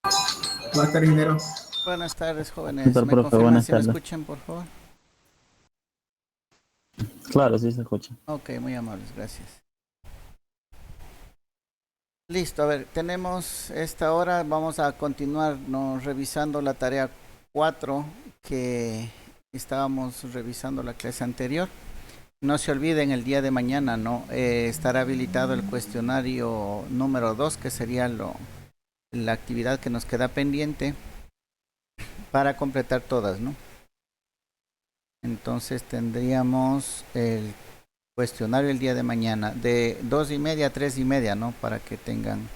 Buenas tardes, ingeniero. Buenas tardes, ¿Qué jóvenes. tal, ¿Me profe? confirman Buenas si me tardes. escuchan, por favor? Claro, sí se escucha. Ok, muy amables, gracias. Listo, a ver, tenemos esta hora, vamos a continuar revisando la tarea 4 que estábamos revisando la clase anterior. No se olviden, el día de mañana no estará habilitado el cuestionario número 2, que sería la actividad que nos queda pendiente para completar todas, ¿no? Entonces tendríamos el cuestionario el día de mañana, de 2:30 a 3:30, ¿no? Para que tengan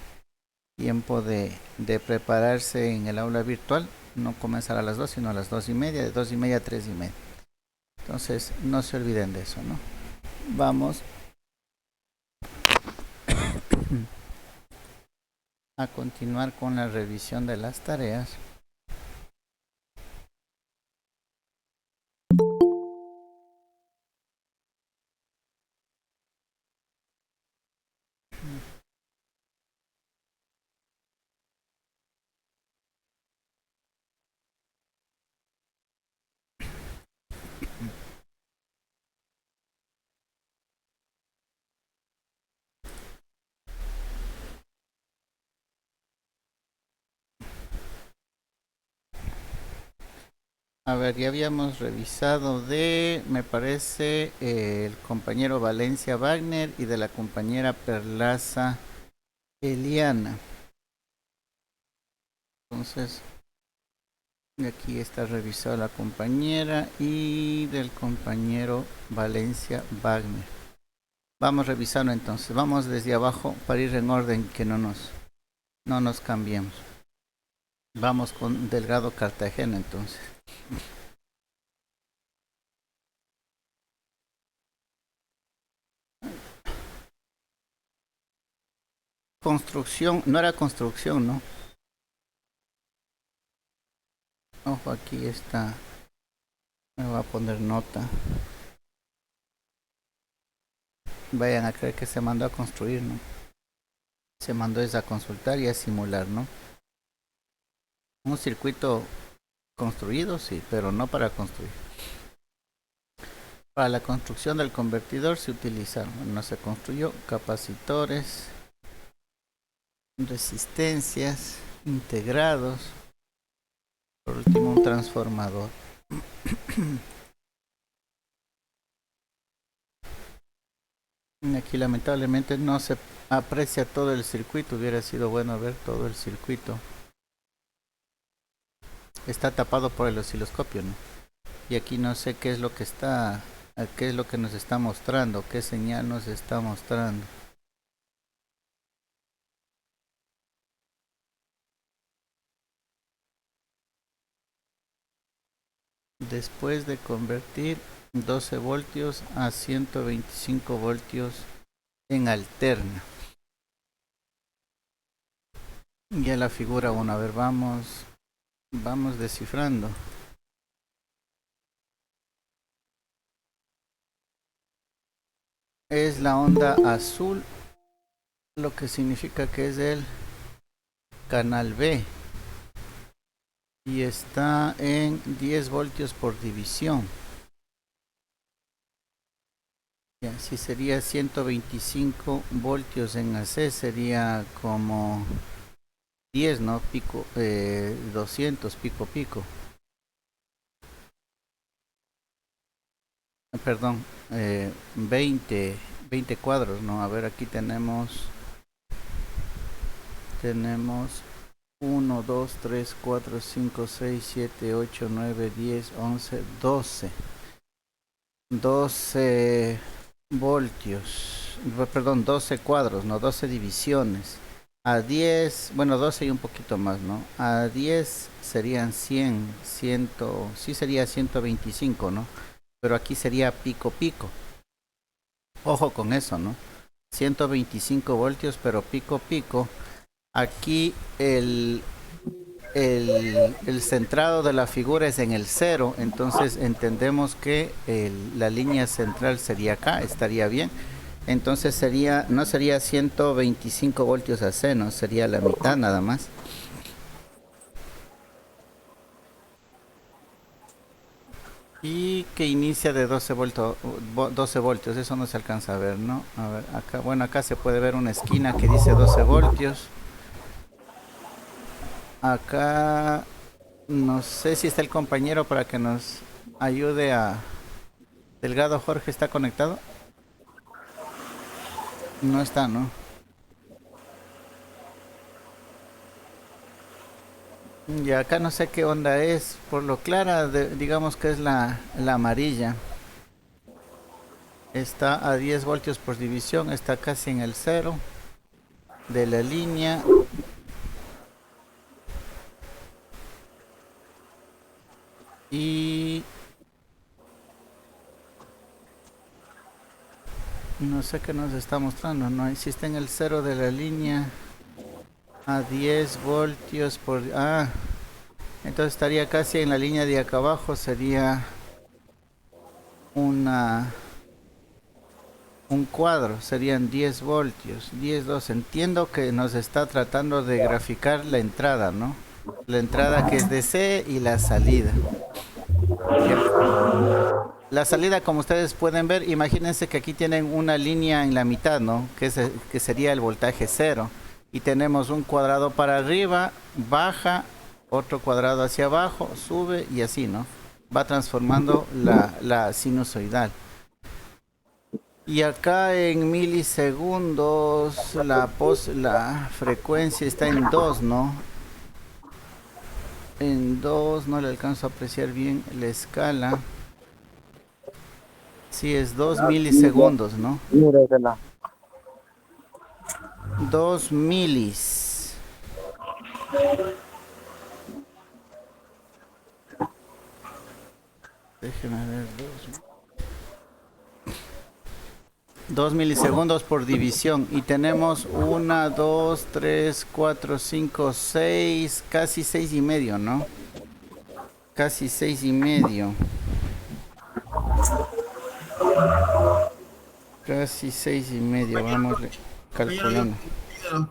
tiempo de prepararse en el aula virtual. No comenzará a las 2, sino a las 2:30, de 2:30 a 3:30. Entonces, no se olviden de eso, ¿no? Vamos a continuar con la revisión de las tareas. A ver, ya habíamos revisado me parece, el compañero Valencia Wagner y de la compañera Perlaza Eliana. Entonces, aquí está revisada la compañera y del compañero Valencia Wagner. Vamos revisando entonces, vamos desde abajo para ir en orden que no nos cambiemos. Vamos con Delgado Cartagena entonces. Construcción, no era construcción, ¿no? Ojo, aquí está, me voy a poner nota. Vayan a creer que se mandó a construir, ¿no? Se mandó es a consultar y a simular, ¿no? Un circuito construido, sí, pero no para construir. Para la construcción del convertidor se utilizaron, no se construyó, capacitores, resistencias, integrados, por último un transformador. Aquí lamentablemente no se aprecia todo el circuito, hubiera sido bueno ver todo el circuito. Está tapado por el osciloscopio, ¿no? Y aquí no sé qué es lo que qué es lo que nos está mostrando, qué señal nos está mostrando. Después de convertir 12 voltios a 125 voltios en alterna. Ya la figura 1, a ver, vamos descifrando. Es la onda azul, lo que significa que es el canal B. Y está en 10 voltios por división. Y así sería 125 voltios en AC, sería como 10, ¿no? Pico, 200, pico. Perdón, 20 cuadros, ¿no? A ver, aquí tenemos 1, 2, 3, 4, 5, 6, 7, 8, 9, 10, 11, 12 voltios, perdón, 12 cuadros, no, 12 divisiones. A 10, bueno, 12 y un poquito más, ¿no? A 10 serían 100, sí sería 125, ¿no? Pero aquí sería pico. Ojo con eso, ¿no? 125 voltios, pero pico. Aquí el centrado de la figura es en el 0, entonces entendemos que la línea central sería acá, estaría bien. Entonces no sería 125 voltios AC, no, sería la mitad nada más. Y que inicia de 12 voltios, eso no se alcanza a ver, ¿no? A ver, acá, bueno, acá se puede ver una esquina que dice 12 voltios. Acá no sé si está el compañero para que nos ayude a... Delgado Jorge, ¿está conectado? No está, ¿no? Y acá no sé qué onda es, por lo clara, digamos que es la amarilla. Está a 10 voltios por división, está casi en el cero de la línea. Y no sé qué nos está mostrando, no existe en el cero de la línea a 10 voltios por... Ah, entonces estaría casi en la línea de acá abajo, sería una... un cuadro, serían 10 voltios, 10, 2. Entiendo que nos está tratando de graficar la entrada, ¿no? La entrada que es DC y la salida. ¿Ya? La salida, como ustedes pueden ver, imagínense que aquí tienen una línea en la mitad, ¿no? Que sería el voltaje cero. Y tenemos un cuadrado para arriba, baja, otro cuadrado hacia abajo, sube y así, ¿no? Va transformando la sinusoidal. Y acá en milisegundos la frecuencia está en 2, ¿no? En 2 no le alcanzo a apreciar bien la escala. Sí, es 2 milisegundos, ¿no? 2 milis. Déjeme ver, 2 milisegundos por división. Y tenemos 1, 2, 3, 4, 5, 6, casi 6 y medio, ¿no? Casi 6 y medio. Casi 6 y medio, vamos calculando.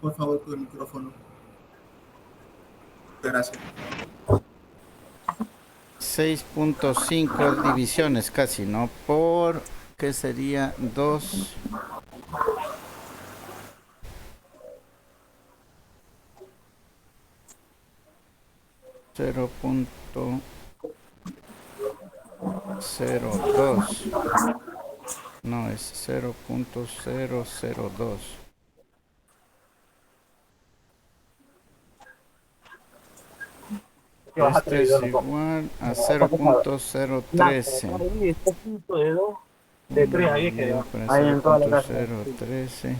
Por favor, con el micrófono. Gracias. 6.5 divisiones casi, ¿no? Por, ¿qué sería? 2. .0.02. No, es 0.002. Este es igual a 0.013. De 3 ahí es que ahí en toda la casa. 0.013.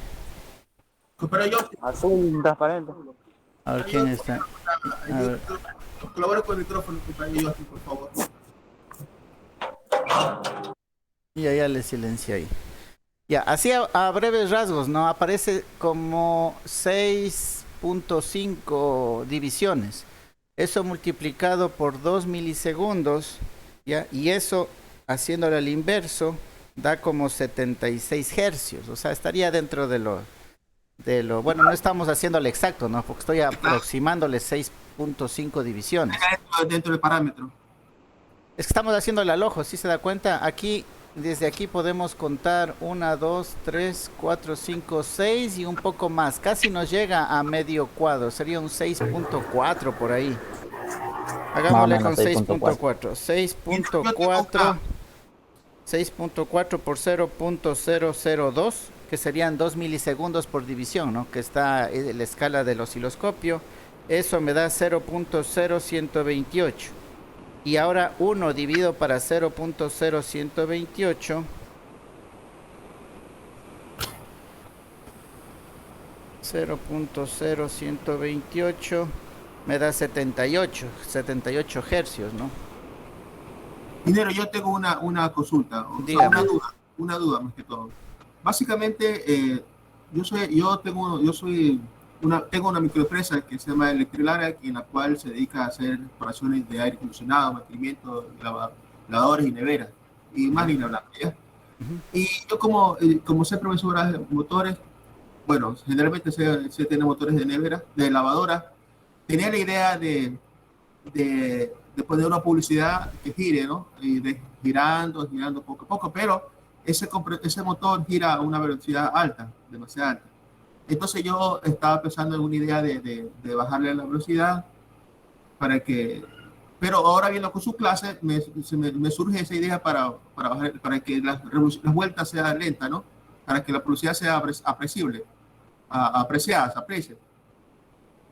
Pero yo. Azul transparente. A ver quién está. A ver. Colaboro con el micrófono, compañero, por favor. Y ya le silencié ahí. Ya, así a breves rasgos, ¿no? Aparece como 6.5 divisiones. Eso multiplicado por 2 milisegundos, ¿ya? Y eso, haciéndolo al inverso, da como 76 hercios. O sea, estaría dentro de lo... Bueno, no estamos haciéndole exacto, ¿no? Porque estoy aproximándole 6.5 divisiones. Dentro del parámetro. Es que estamos haciéndole al ojo, ¿sí se da cuenta? Aquí, desde aquí podemos contar 1, 2, 3, 4, 5, 6 y un poco más. Casi nos llega a medio cuadro, sería un 6.4 por ahí. Hagámosle con 6.4. 6.4 por 0.002, que serían 2 milisegundos por división, ¿no? Que está en la escala del osciloscopio. Eso me da 0.0128. Y ahora 1 dividido para 0.0128. 0.0128 me da 78 hercios, ¿no? Dinero, yo tengo una consulta, o sea, una duda más que todo. Básicamente, tengo una microempresa que se llama Electrilara, en la cual se dedica a hacer reparaciones de aire acondicionado, mantenimiento, lavadores y neveras, y más ni hablar, ¿ya? Y yo como sé profesora de motores, bueno, generalmente sé tener motores de nevera, de lavadora, tenía la idea de de poner una publicidad que gire, ¿no? Girando poco a poco, pero ese motor gira a una velocidad alta, demasiado alta. Entonces yo estaba pensando en una idea de bajarle la velocidad para que, pero ahora viendo con su clase me surge esa idea para que las vueltas sean lentas, ¿no? Para que la velocidad sea apreciable, apreciada, se aprecie.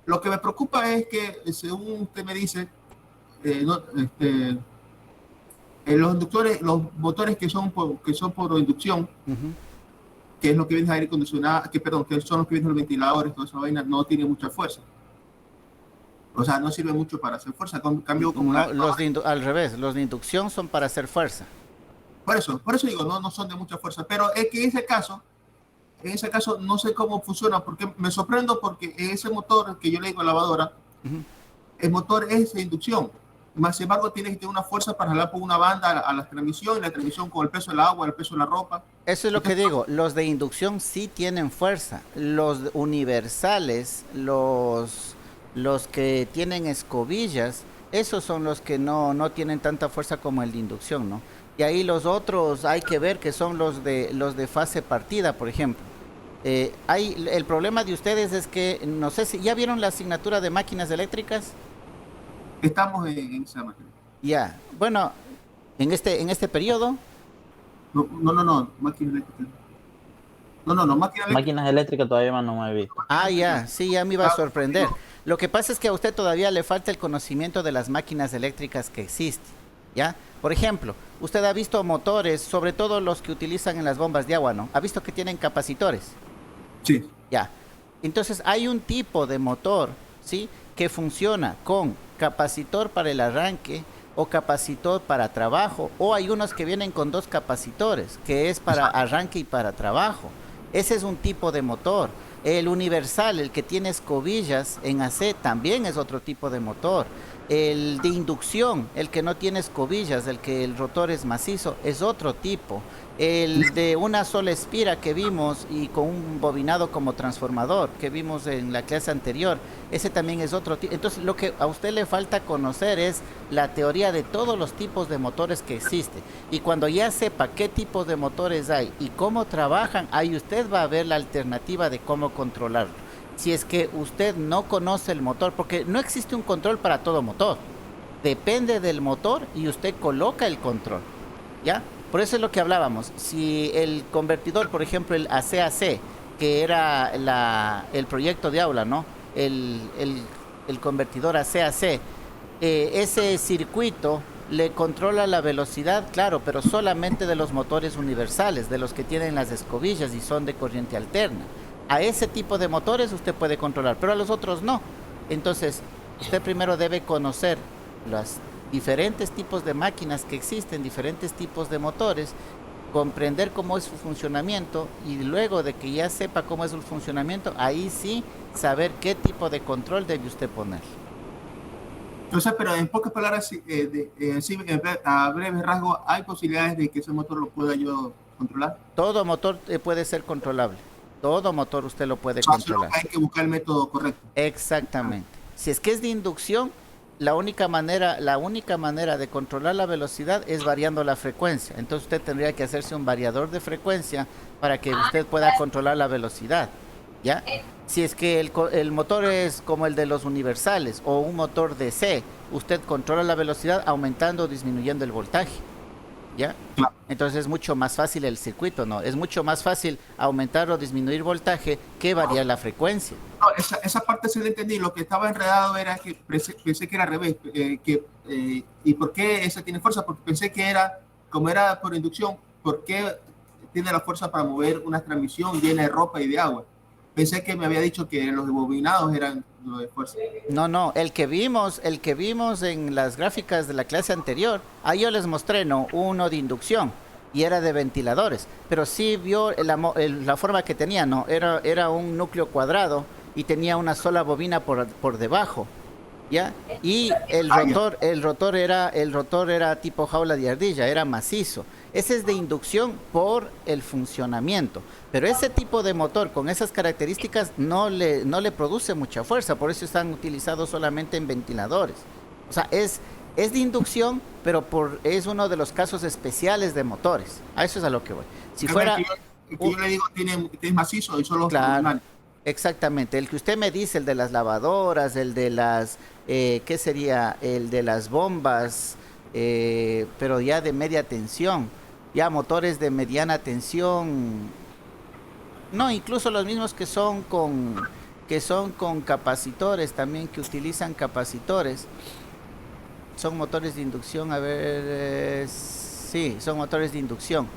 Lo que me preocupa es que, según usted me dice, los inductores, los motores que son por inducción, que es lo que viene aire acondicionado, que son los que vienen los ventiladores, toda esa vaina, no tiene mucha fuerza. O sea, no sirve mucho para hacer fuerza. Cambio como no, al revés, los de inducción son para hacer fuerza. Por eso digo, no son de mucha fuerza. Pero es que en ese caso no sé cómo funciona, porque me sorprendo porque ese motor que yo le digo lavadora, el motor es de inducción. Más sin embargo, tiene que tener una fuerza para jalar por una banda a la transmisión, y la transmisión con el peso del agua, el peso de la ropa. Eso es lo que digo, los de inducción sí tienen fuerza. Los universales, los que tienen escobillas, esos son los que no tienen tanta fuerza como el de inducción, ¿no? Y ahí los otros hay que ver que son los de fase partida, por ejemplo. El problema de ustedes es que, no sé si, ¿ya vieron la asignatura de máquinas eléctricas? Estamos en esa máquina. Ya, bueno, en este periodo. No, máquinas eléctricas. Máquinas eléctricas todavía no me he visto. Ah, ya, sí, ya me iba a sorprender. Lo que pasa es que a usted todavía le falta el conocimiento de las máquinas eléctricas que existen, ¿ya? Por ejemplo, usted ha visto motores, sobre todo los que utilizan en las bombas de agua, ¿no? ¿Ha visto que tienen capacitores? Sí. Ya. Entonces hay un tipo de motor, ¿sí?, que funciona con capacitor para el arranque o capacitor para trabajo, o hay unos que vienen con dos capacitores, que es para arranque y para trabajo. Ese es un tipo de motor. El universal, el que tiene escobillas en AC, también es otro tipo de motor. El de inducción, el que no tiene escobillas, el que el rotor es macizo, es otro tipo. El de una sola espira que vimos y con un bobinado como transformador que vimos en la clase anterior, ese también es otro tipo. Entonces lo que a usted le falta conocer es la teoría de todos los tipos de motores que existen. Y cuando ya sepa qué tipos de motores hay y cómo trabajan, ahí usted va a ver la alternativa de cómo controlarlo. Si es que usted no conoce el motor, porque no existe un control para todo motor. Depende del motor y usted coloca el control, ¿ya? Por eso es lo que hablábamos. Si el convertidor, por ejemplo, el ACAC, que era el proyecto de aula, ¿no? El convertidor ACAC, ese circuito le controla la velocidad, claro, pero solamente de los motores universales, de los que tienen las escobillas y son de corriente alterna. A ese tipo de motores usted puede controlar, pero a los otros no. Entonces, usted primero debe conocer los diferentes tipos de máquinas que existen, diferentes tipos de motores, comprender cómo es su funcionamiento y luego de que ya sepa cómo es su funcionamiento, ahí sí saber qué tipo de control debe usted poner. Entonces, pero en pocas palabras, a breve rasgo, ¿hay posibilidades de que ese motor lo pueda yo controlar? Todo motor puede ser controlable. Todo motor usted lo puede controlar. Hay que buscar el método correcto. Exactamente. Si es que es de inducción, la única manera de controlar la velocidad es variando la frecuencia. Entonces usted tendría que hacerse un variador de frecuencia para que usted pueda controlar la velocidad, ¿ya? Si es que el motor es como el de los universales o un motor DC, usted controla la velocidad aumentando o disminuyendo el voltaje, ¿ya? Entonces es mucho más fácil el circuito, ¿no? Es mucho más fácil aumentar o disminuir voltaje que variar la frecuencia. No, esa parte sí la entendí. Lo que estaba enredado era que pensé que era al revés. ¿Y por qué esa tiene fuerza? Porque pensé que era, como era por inducción, ¿por qué tiene la fuerza para mover una transmisión llena de ropa y de agua? Pensé que me había dicho que los bobinados eran lo de fuerza. No, el que vimos en las gráficas de la clase anterior, ahí yo les mostré, ¿no?, uno de inducción y era de ventiladores, pero sí vio la forma que tenía, ¿no? Era un núcleo cuadrado y tenía una sola bobina por debajo, ¿ya? Y el rotor era tipo jaula de ardilla, era macizo. Ese es de inducción por el funcionamiento, pero ese tipo de motor con esas características no le produce mucha fuerza, por eso están utilizados solamente en ventiladores. O sea, es es de inducción, pero es uno de los casos especiales de motores. A eso es a lo que voy. Si fuera... El que yo le digo tiene macizo y solo claro, exactamente. El que usted me dice, el de las lavadoras, el de las... ¿qué sería? El de las bombas, pero ya de media tensión. Ya motores de mediana tensión. No, incluso los mismos que son con capacitores también, que utilizan capacitores. Son motores de inducción, a ver, sí, son motores de inducción.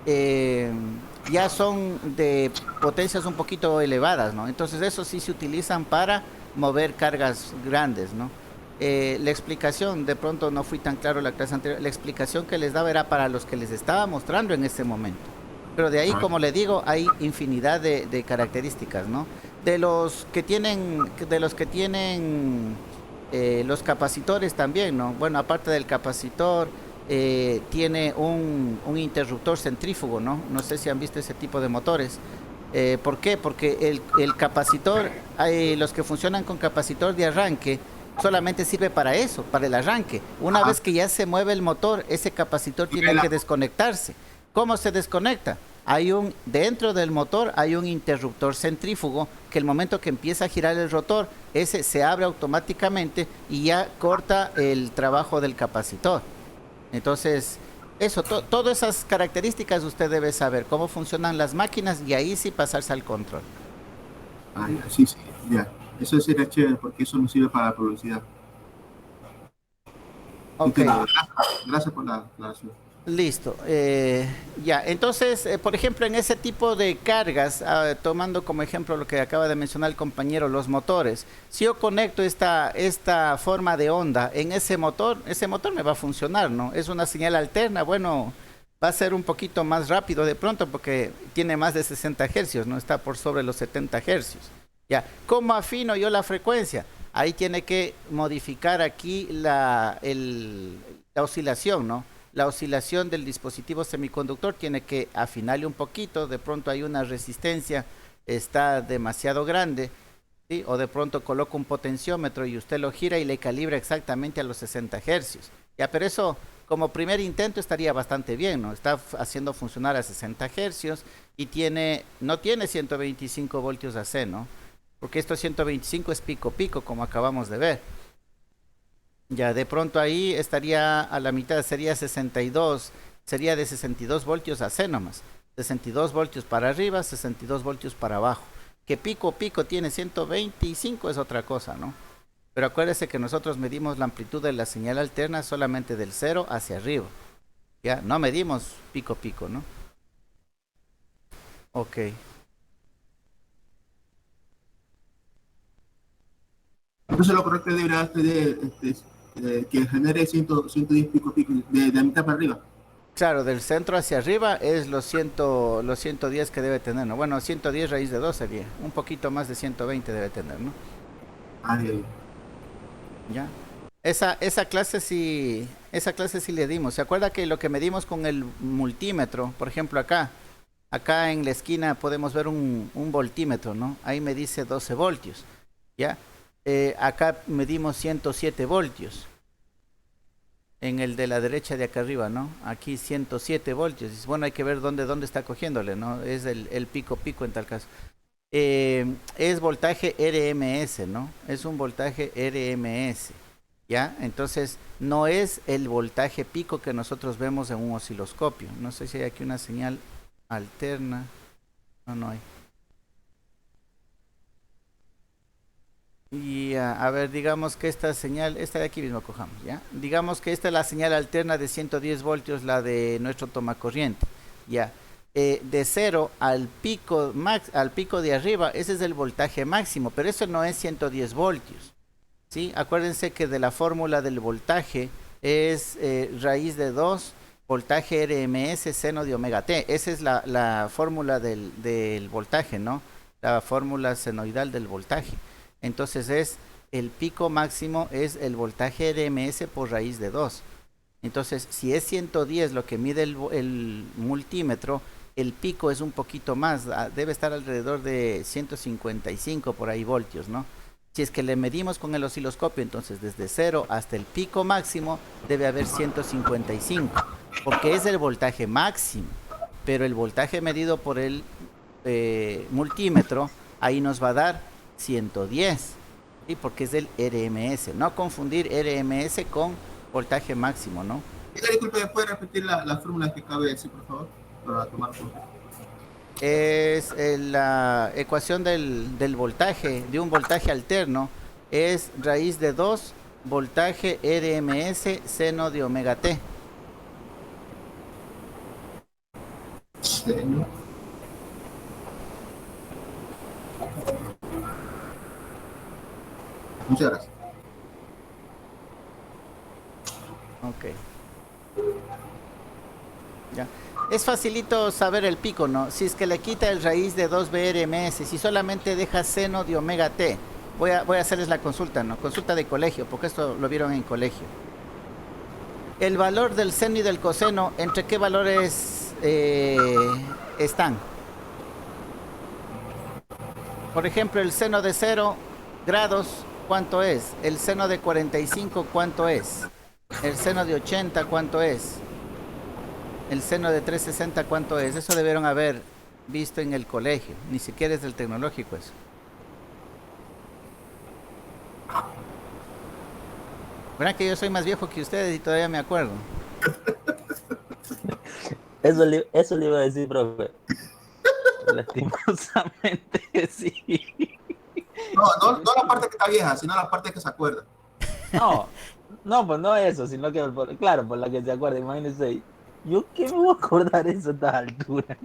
Eh, ya son de potencias un poquito elevadas, ¿no? Entonces esos sí se utilizan para mover cargas grandes, ¿no? La explicación, de pronto no fui tan claro en la clase anterior, la explicación que les daba era para los que les estaba mostrando en este momento. Pero de ahí, como le digo, hay infinidad de características, ¿no? De los que tienen los capacitores también, ¿no? Bueno, aparte del capacitor, tiene un interruptor centrífugo, ¿no? No sé si han visto ese tipo de motores. ¿Por qué? Porque el capacitor, los que funcionan con capacitor de arranque, solamente sirve para eso, para el arranque. Una vez que ya se mueve el motor, ese capacitor tiene que desconectarse. ¿Cómo se desconecta? Dentro del motor hay un interruptor centrífugo que el momento que empieza a girar el rotor, ese se abre automáticamente y ya corta el trabajo del capacitor. Entonces, eso, todas esas características usted debe saber, cómo funcionan las máquinas y ahí sí pasarse al control. Sí, ya. Eso sería chévere porque eso me sirve para la publicidad. Ok. Gracias por la aclaración. Listo. Ya, entonces, por ejemplo, en ese tipo de cargas, tomando como ejemplo lo que acaba de mencionar el compañero, los motores, si yo conecto esta forma de onda en ese motor me va a funcionar, ¿no? Es una señal alterna, bueno, va a ser un poquito más rápido de pronto porque tiene más de 60 hercios, ¿no? Está por sobre los 70 hercios. Ya, ¿cómo afino yo la frecuencia? Ahí tiene que modificar aquí la oscilación, ¿no? La oscilación del dispositivo semiconductor tiene que afinarle un poquito, de pronto hay una resistencia, está demasiado grande, ¿sí? O de pronto coloca un potenciómetro y usted lo gira y le calibra exactamente a los 60 hercios. Ya, pero eso como primer intento estaría bastante bien, ¿no? Está haciendo funcionar a 60 hercios y no tiene 125 voltios AC, ¿no? Porque esto 125 es pico pico, como acabamos de ver. Ya, de pronto ahí estaría a la mitad, sería 62, sería de 62 voltios AC nomás. 62 voltios para arriba, 62 voltios para abajo. Que pico pico tiene 125 es otra cosa, ¿no? Pero acuérdese que nosotros medimos la amplitud de la señal alterna solamente del 0 hacia arriba. Ya, no medimos pico pico, ¿no? Ok. Entonces lo correcto debería ser que genere 110 pico de la mitad para arriba. Claro, del centro hacia arriba es los 110 que debe tener, ¿no? Bueno, 110 raíz de 2 sería. Un poquito más de 120 debe tener, ¿no? Ya. Esa clase sí le dimos. ¿Se acuerda que lo que medimos con el multímetro, por ejemplo acá en la esquina podemos ver un voltímetro, ¿no? Ahí me dice 12 voltios, ¿ya? Acá medimos 107 voltios. En el de la derecha de acá arriba, ¿no? Aquí 107 voltios. Bueno, hay que ver dónde está cogiéndole, ¿no? Es el pico pico en tal caso. Es voltaje RMS, ¿no? Es un voltaje RMS, ¿ya? Entonces, no es el voltaje pico que nosotros vemos en un osciloscopio. No sé si hay aquí una señal alterna. No hay. Y a ver, digamos que esta señal, esta de aquí mismo cojamos, ¿ya? Digamos que esta es la señal alterna de 110 voltios, la de nuestro tomacorriente, ¿ya? De 0 al pico de arriba, ese es el voltaje máximo, pero eso no es 110 voltios, ¿sí? Acuérdense que de la fórmula del voltaje es raíz de 2, voltaje RMS seno de omega T. Esa es la fórmula del voltaje, ¿no? La fórmula senoidal del voltaje. Entonces el pico máximo es el voltaje RMS por raíz de 2. Entonces, si es 110 lo que mide el multímetro, el pico es un poquito más, debe estar alrededor de 155 por ahí voltios, ¿no? Si es que le medimos con el osciloscopio, entonces desde 0 hasta el pico máximo debe haber 155, porque es el voltaje máximo, pero el voltaje medido por el multímetro, ahí nos va a dar 110, ¿sí? Porque es del RMS, no confundir RMS con voltaje máximo, ¿no? Disculpe, ¿me puede repetir la fórmula que acaba de decir, por favor? Para tomar punto. Es la ecuación del voltaje, de un voltaje alterno, es raíz de 2 voltaje RMS seno de omega t. Sí. Muchas gracias. Ok. Ya. Es facilito saber el pico, ¿no? Si es que le quita el raíz de 2 BRMS, si solamente deja seno de omega t. Voy a hacerles la consulta, ¿no? Consulta de colegio, porque esto lo vieron en colegio. El valor del seno y del coseno, ¿entre qué valores están? Por ejemplo, el seno de 0 grados, ¿cuánto es? El seno de 45, ¿cuánto es? El seno de 80, ¿cuánto es? El seno de 360, ¿cuánto es? Eso debieron haber visto en el colegio. Ni siquiera es del tecnológico eso. Verán que yo soy más viejo que ustedes y todavía me acuerdo. Eso le iba a decir, profe. Lastimosamente, sí. No la parte que está vieja, sino la parte que se acuerda. No, pues no eso, sino que, claro, por la que se acuerda, imagínense. ¿Yo qué me voy a acordar de eso a esta altura?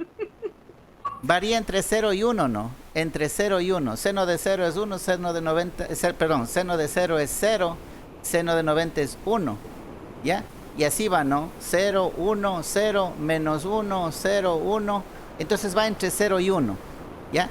Varía entre 0 y 1, ¿no? Entre 0 y 1. Seno de 0 es 1, seno de 90, perdón, seno de 0 es 0, seno de 90 es 1, ¿ya? Y así va, ¿no? 0, 1, 0, menos 1, 0, 1. Entonces va entre 0 y 1, ¿ya?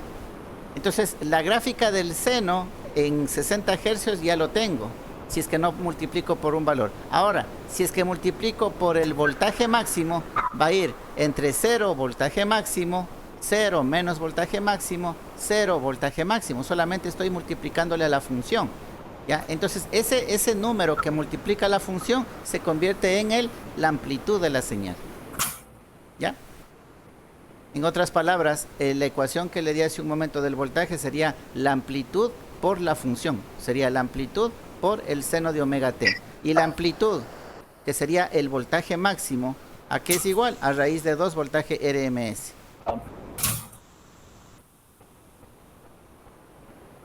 Entonces la gráfica del seno en 60 hercios ya lo tengo, si es que no multiplico por un valor. Ahora, si es que multiplico por el voltaje máximo, va a ir entre 0 voltaje máximo, 0 menos voltaje máximo, 0 voltaje máximo. Solamente estoy multiplicándole a la función, ¿ya? Entonces ese número que multiplica la función se convierte en la amplitud de la señal, ¿ya? En otras palabras, la ecuación que le di hace un momento del voltaje sería la amplitud por la función. Sería la amplitud por el seno de omega t. Y la amplitud, que sería el voltaje máximo, ¿a qué es igual? A raíz de 2 voltaje RMS.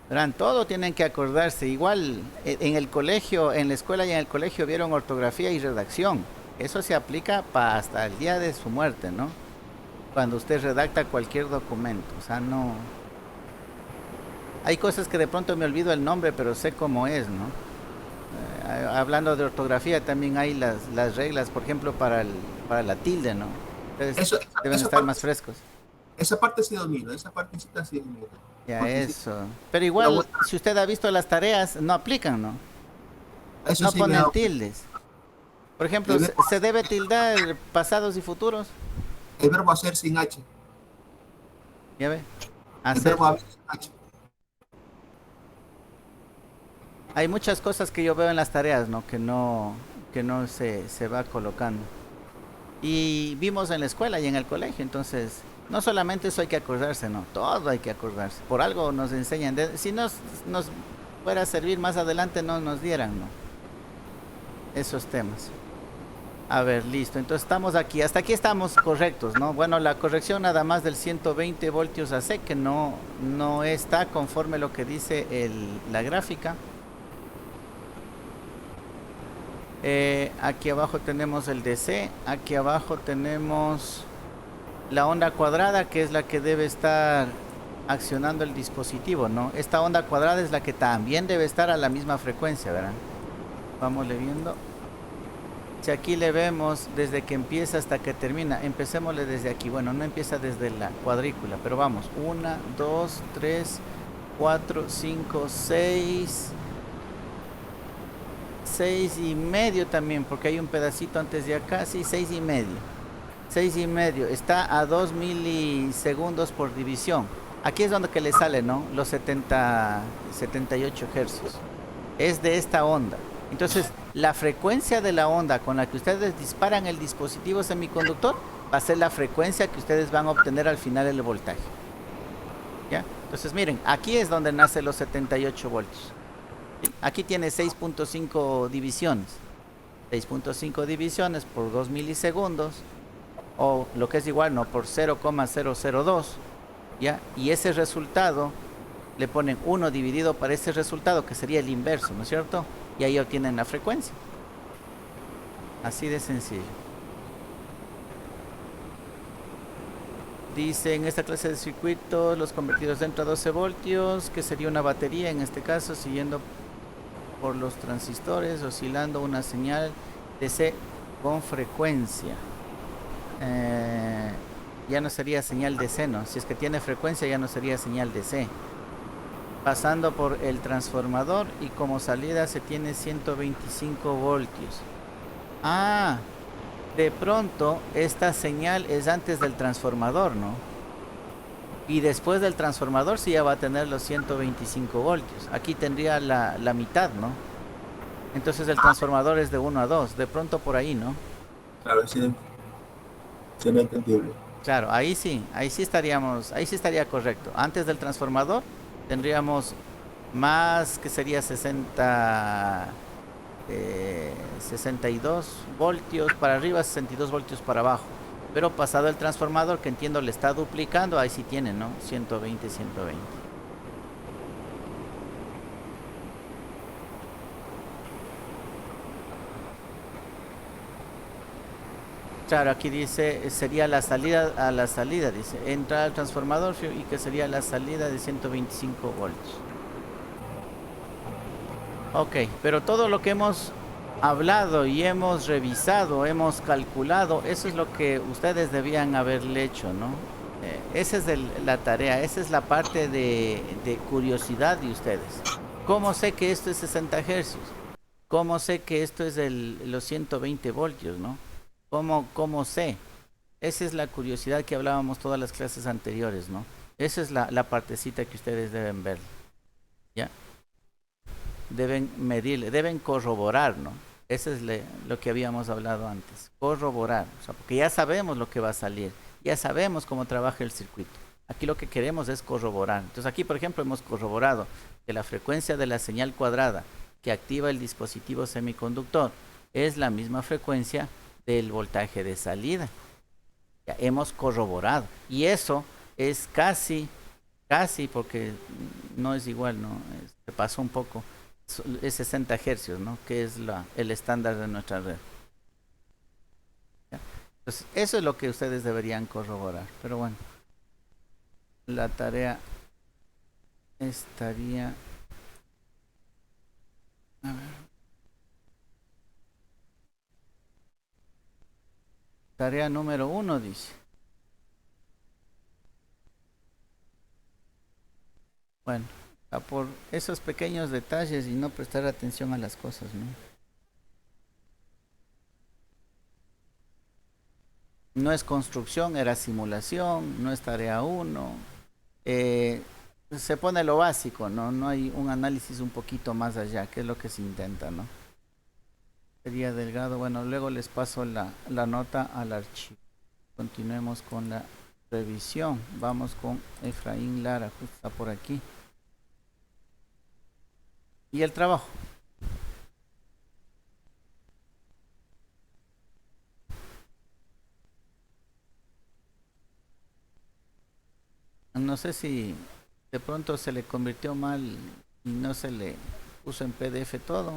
Verán, todo tienen que acordarse. Igual en el colegio, en la escuela y en el colegio vieron ortografía y redacción. Eso se aplica hasta el día de su muerte, ¿no? Cuando usted redacta cualquier documento, o sea, no... Hay cosas que de pronto me olvido el nombre, pero sé cómo es, ¿no? Hablando de ortografía, también hay las reglas, por ejemplo, para la tilde, ¿no? Entonces, deben estar más frescos. Esa parte sí domino, esa parte sí está así domino. Ya, eso. Pero igual, si usted ha visto las tareas, no aplican, ¿no? Eso no sí ponen tildes. Por ejemplo, ¿se debe tildar pasados y futuros? El verbo hacer sin H. ¿Ya ve? El Hacer. verbo haber sin H. Hay muchas cosas que yo veo en las tareas, ¿no? Que no se va colocando. Y vimos en la escuela y en el colegio, entonces, no solamente eso hay que acordarse, no, todo hay que acordarse. Por algo nos enseñan. Si nos fuera a servir más adelante, no nos dieran, ¿no? Esos temas. A ver, listo. Entonces estamos aquí. Hasta aquí estamos correctos, ¿no? Bueno, la corrección nada más del 120 voltios AC, que no está conforme lo que dice la gráfica. Aquí abajo tenemos el DC. Aquí abajo tenemos la onda cuadrada, que es la que debe estar accionando el dispositivo, ¿no? Esta onda cuadrada es la que también debe estar a la misma frecuencia, ¿verdad? Vámosle viendo. Si aquí le vemos desde que empieza hasta que termina, empecémosle desde aquí. Bueno, no empieza desde la cuadrícula, pero vamos. 1, 2, 3, 4, 5, 6. 6 y medio también, porque hay un pedacito antes de acá. Sí, 6 y medio. 6 y medio. Está a 2 milisegundos por división. Aquí es donde que le sale, ¿no? Los 78 hercios. Es de esta onda. Entonces, la frecuencia de la onda con la que ustedes disparan el dispositivo semiconductor va a ser la frecuencia que ustedes van a obtener al final del voltaje. ¿Ya? Entonces, miren, aquí es donde nace los 78 voltios. ¿Sí? Aquí tiene 6.5 divisiones. 6.5 divisiones por 2 milisegundos, o lo que es igual, ¿no? Por 0,002. ¿Ya? Y ese resultado le ponen 1 dividido para ese resultado, que sería el inverso, ¿no es cierto? Y ahí obtienen la frecuencia. Así de sencillo. Dice, en esta clase de circuitos, los convertidos dentro a 12 voltios, que sería una batería en este caso, siguiendo por los transistores, oscilando una señal DC con frecuencia. Ya no sería señal DC, ¿no? Si es que tiene frecuencia, ya no sería señal DC. Pasando por el transformador y como salida se tiene 125 voltios. Ah, de pronto esta señal es antes del transformador, ¿no? Y después del transformador sí ya va a tener los 125 voltios. Aquí tendría la mitad, ¿no? Entonces el transformador es de 1 a 2. De pronto por ahí, ¿no? Claro, sí, sería entendible. Claro, ahí sí estaríamos, ahí sí estaría correcto. Antes del transformador tendríamos más, que sería 62 voltios para arriba, 62 voltios para abajo. Pero pasado el transformador, que entiendo le está duplicando, ahí sí tiene, ¿no? 120, 120. Claro, aquí dice, sería la salida a la salida, dice, entra al transformador y que sería la salida de 125 voltios. Ok, pero todo lo que hemos hablado y hemos revisado, hemos calculado, eso es lo que ustedes debían haberle hecho, ¿no? Esa es la tarea, esa es la parte de curiosidad de ustedes. ¿Cómo sé que esto es 60 hercios? ¿Cómo sé que esto es los 120 voltios, no? ¿Cómo sé? Esa es la curiosidad que hablábamos todas las clases anteriores, ¿no? Esa es la partecita que ustedes deben ver, ¿ya? Deben medir, deben corroborar, ¿no? Eso es lo que habíamos hablado antes, corroborar, o sea, porque ya sabemos lo que va a salir, ya sabemos cómo trabaja el circuito. Aquí lo que queremos es corroborar. Entonces aquí, por ejemplo, hemos corroborado que la frecuencia de la señal cuadrada que activa el dispositivo semiconductor es la misma frecuencia del voltaje de salida. Ya hemos corroborado. Y eso es casi, porque no es igual, ¿no? Se pasó un poco. Es 60 hercios, ¿no? Que es el estándar de nuestra red. ¿Ya? Entonces, eso es lo que ustedes deberían corroborar. Pero bueno, la tarea estaría... A ver. Tarea número 1 dice. Bueno, por esos pequeños detalles y no prestar atención a las cosas, ¿no? No es construcción, era simulación, no es tarea 1. Se pone lo básico, ¿no? No hay un análisis un poquito más allá, que es lo que se intenta, ¿no? Sería delgado. Bueno, luego les paso la nota al archivo. Continuemos con la revisión. Vamos con Efraín Lara, justo está por aquí. Y el trabajo. No sé si de pronto se le convirtió mal y no se le puso en PDF todo,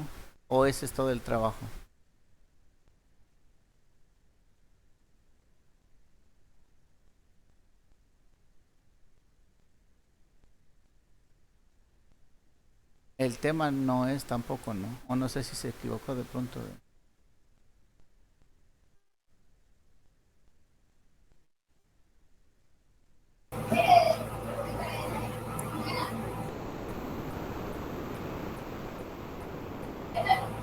o ese es todo el trabajo. El tema no es tampoco, ¿no? O no sé si se equivocó de pronto.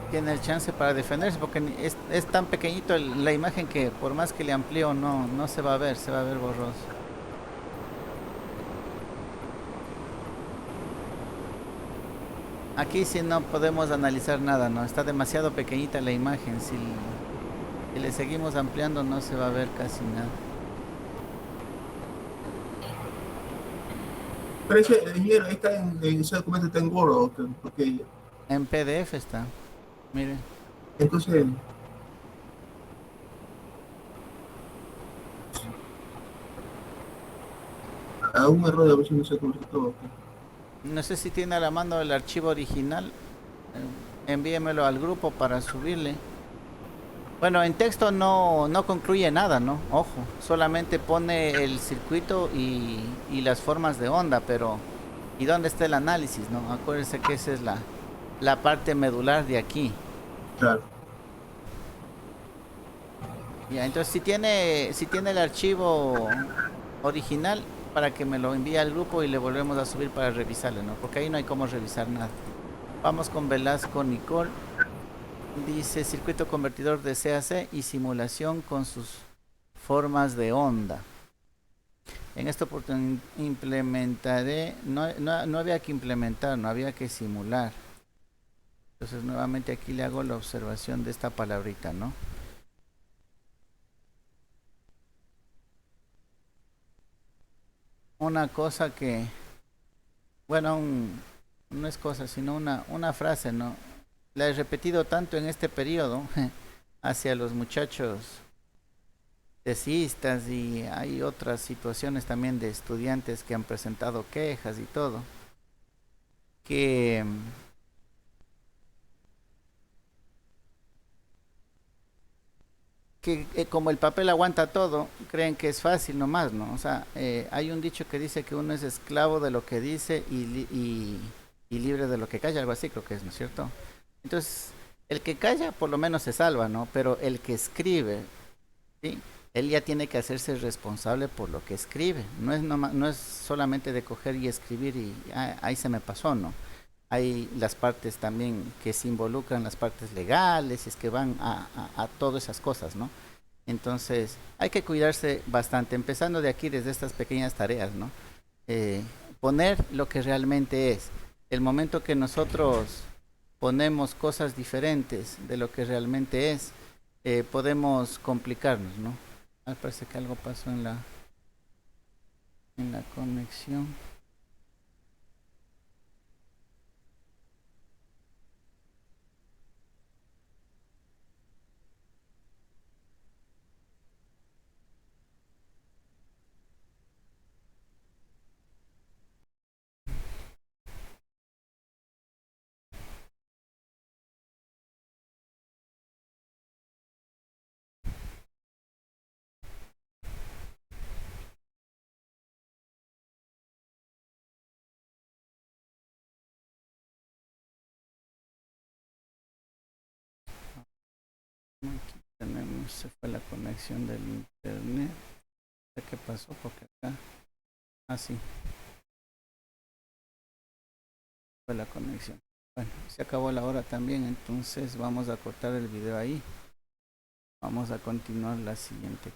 Tiene el chance para defenderse porque es tan pequeñito la imagen que por más que le amplío no se va a ver borroso. Aquí sí no podemos analizar nada, ¿no? Está demasiado pequeñita la imagen. Si le seguimos ampliando no se va a ver casi nada. Pero ese ingeniero, ahí está en ese documento está en Word, porque En PDF está. Miren. entonces a un error de ver si no se convierte todo. No sé si tiene a la mano el archivo original. Envíemelo al grupo para subirle. Bueno, en texto no concluye nada, ¿no? Ojo, solamente pone el circuito y las formas de onda, pero ¿y dónde está el análisis, no? Acuérdense que esa es la parte medular de aquí. Claro. Ya, entonces si tiene el archivo original, para que me lo envíe al grupo y le volvemos a subir para revisarlo, ¿no? Porque ahí no hay cómo revisar nada. Vamos con Velasco Nicole. Dice circuito convertidor de CAC y simulación con sus formas de onda. En esta oportunidad implementaré, no había que implementar, no había que simular. Entonces nuevamente aquí le hago la observación de esta palabrita, ¿no? Una cosa que, bueno, no es cosa, sino una frase, ¿no? La he repetido tanto en este periodo hacia los muchachos tesistas, y hay otras situaciones también de estudiantes que han presentado quejas y todo, que como el papel aguanta todo, creen que es fácil nomás, ¿no? O sea, hay un dicho que dice que uno es esclavo de lo que dice y libre de lo que calla, algo así creo que es, ¿no es cierto? Entonces, el que calla por lo menos se salva, ¿no? Pero el que escribe, ¿sí? Él ya tiene que hacerse responsable por lo que escribe. No es solamente de coger y escribir y ahí se me pasó, ¿no? Hay las partes también que se involucran, las partes legales, y es que van a todas esas cosas, ¿no? Entonces, hay que cuidarse bastante, empezando de aquí, desde estas pequeñas tareas, ¿no? Poner lo que realmente es. El momento que nosotros ponemos cosas diferentes de lo que realmente es, podemos complicarnos, ¿no? Parece que algo pasó en la conexión. Aquí tenemos, se fue la conexión del internet. No sé qué pasó porque acá, sí, fue la conexión. Bueno, se acabó la hora también, entonces vamos a cortar el video ahí. Vamos a continuar la siguiente.